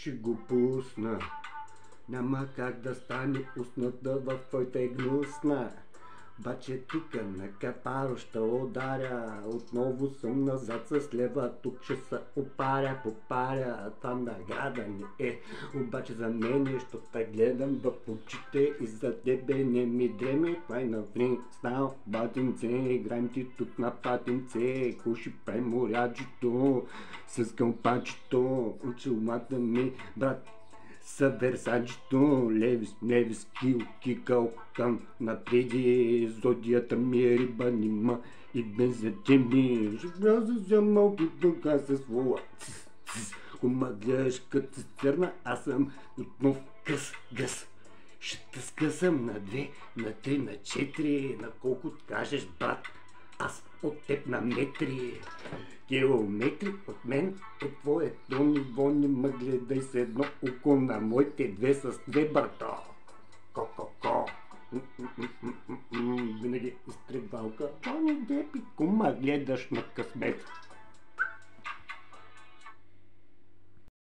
ще го пусна. Няма как да стане устната в твоята е гнусна. Баче тука на капаро ще ударя. Отново съм назад с лева. Тук ще се опаря, попаря. Там награда не е. Обаче за мене, що те гледам в очите. И за тебе не ми дреме. Това е на фристайл батинце. Играем ти тук на патинце. Куши прай моряджито с кълпачето. Очилмата ми, брат, са версаджито, левис, кикал към напреди. Зодията ми е риба, нима и бензетеми. Живя за малко тук, аз се своя. Кома гледаш като цистерна, аз съм отнов гъс. Ще те скъсам на 2, на 3, на 4, на колко кажеш, брат. Аз от теб на метри, километри от мен, от твоето ниво не ме гледай с едно око на моите две с две, брато. Ко. Винаги изтребалка, Джони Деп и кума гледаш на късмет.